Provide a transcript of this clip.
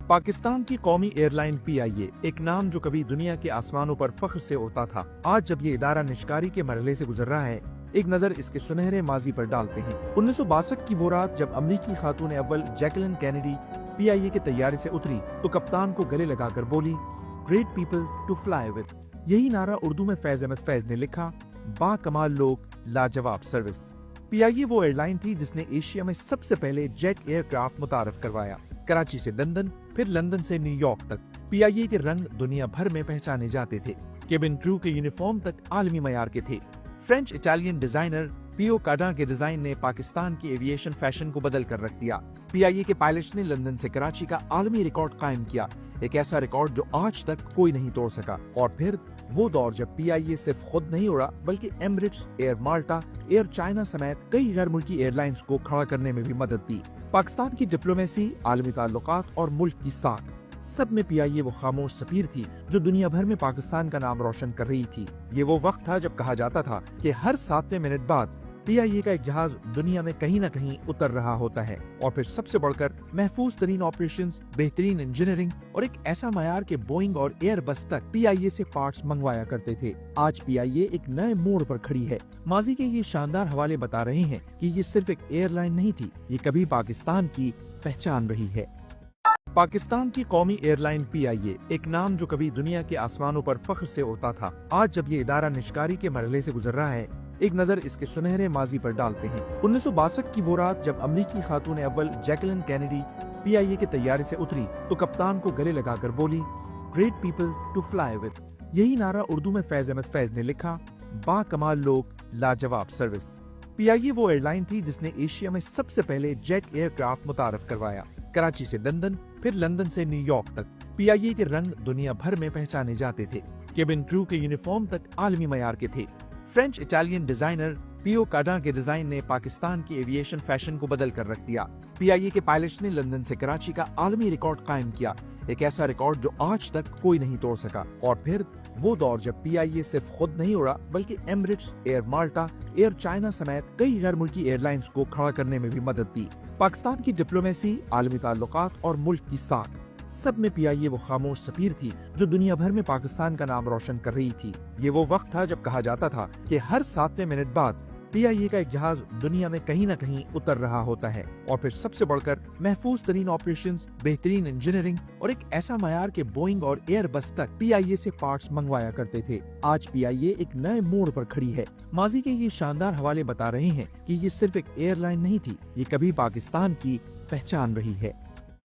पाकिस्तान की कौमी airline PIA, एक नाम जो कभी दुनिया के आसमानों पर फख्र से उड़ता था, आज जब ये इदारा निष्कारी के मरहले से गुजर रहा है, एक नजर इसके सुनहरे माजी पर डालते हैं। 1962 की वो रात जब अमरीकी खातून अव्वल जैकलिन कैनेडी पीआईए के तैयारे से उतरी तो कप्तान को गले लगाकर बोली, great people to fly with. यही नारा उर्दू में फैज अहमद फैज ने लिखा, बा कमाल लोग, लाजवाब सर्विस। पीआईए वो एयरलाइन थी जिसने एशिया में सबसे पहले जेट एयरक्राफ्ट मुतारफ करवाया। कराची से लंदन, फिर लंदन से न्यूयॉर्क तक पीआईए के रंग दुनिया भर में पहचाने जाते थे। केबिन क्रू के यूनिफॉर्म तक आलमी मयार के थे। फ्रेंच इटालियन डिजाइनर पियो काडा के डिजाइन ने पाकिस्तान की एविएशन फैशन को बदल कर रख दिया। पीआईए के पायलट्स ने लंदन से कराची का आलमी रिकॉर्ड कायम किया, एक ऐसा रिकॉर्ड जो आज तक कोई नहीं तोड़ सका। और फिर वो दौर जब पीआईए सिर्फ खुद नहीं उड़ा बल्कि एमिरेट्स, एयर माल्टा, एयर चाइना समेत कई गैर मुल्की एयरलाइंस को खड़ा करने में भी मदद दी। पाकिस्तान की डिप्लोमेसी, आलमी ताल्लुकात और मुल्क की साख, सब में पीआईए वो खामोश सफीर थी जो दुनिया भर में पाकिस्तान का नाम रोशन कर रही थी। ये वो वक्त था जब कहा जाता था कि हर 7वें मिनट बाद पीआईए का एक जहाज दुनिया में कहीं न कहीं उतर रहा होता है। और फिर सबसे बढ़कर महफूज तरीन ऑपरेशंस, बेहतरीन इंजीनियरिंग और एक ऐसा मयार के बोइंग और एयरबस तक पीआईए से पार्ट्स मंगवाया करते थे। आज पीआईए एक नए मोड़ पर खड़ी है। माजी के ये शानदार हवाले बता रहे हैं कि ये सिर्फ एक एयरलाइन नहीं थी, ये कभी पाकिस्तान की पहचान रही है। पाकिस्तान की कौमी एयरलाइन पीआईए, एक नाम जो कभी दुनिया के आसमानों पर फख्र से उड़ता था, आज जब ये इदारा निष्कारी के मरहले से गुजर रहा है, एक नजर इसके सुनहरे माजी पर डालते हैं। 1962 की वो रात जब अमरीकी खातून अव्वल जैकलिन कैनेडी पीआईए के तैयारे से उतरी तो कप्तान को गले लगाकर बोली, great people to fly with. यही नारा उर्दू में फैज अहमद फैज ने लिखा, बा कमाल लोग, लाजवाब सर्विस। पीआईए वो एयरलाइन थी जिसने एशिया में सबसे पहले जेट एयरक्राफ्ट मुतारफ करवाया। कराची से लंदन, फिर लंदन से न्यूयॉर्क तक पीआईए के रंग दुनिया भर में पहचाने जाते थे। केबिन क्रू के यूनिफॉर्म तक आलमी मयार के थे। फ्रेंच इटालियन डिजाइनर पियो काडा के डिजाइन ने पाकिस्तान की एविएशन फैशन को बदल कर रख दिया। पीआईए के पायलट्स ने लंदन से कराची का आलमी रिकॉर्ड कायम किया, एक ऐसा रिकॉर्ड जो आज तक कोई नहीं तोड़ सका। और फिर वो दौर जब पीआईए सिर्फ खुद नहीं उड़ा बल्कि एमिरेट्स, एयर माल्टा, एयर चाइना समेत कई गैर मुल्की एयरलाइंस को खड़ा करने में भी मदद दी। पाकिस्तान की डिप्लोमेसी, आलमी ताल्लुकात और मुल्क की साख, सब में पीआईए वो खामोश सफीर थी जो दुनिया भर में पाकिस्तान का नाम रोशन कर रही थी। ये वो वक्त था जब कहा जाता था कि हर 7वें मिनट बाद पीआईए का एक जहाज दुनिया में कहीं न कहीं उतर रहा होता है। और फिर सबसे बढ़कर महफूज तरीन ऑपरेशंस, बेहतरीन इंजीनियरिंग और एक ऐसा मयार के बोइंग और एयरबस तक पीआईए से पार्ट्स मंगवाया करते थे। आज पीआईए एक नए मोड़ पर खड़ी है। माजी के ये शानदार हवाले बता रहे हैं कि ये सिर्फ एक एयरलाइन नहीं थी, ये कभी पाकिस्तान की पहचान रही है।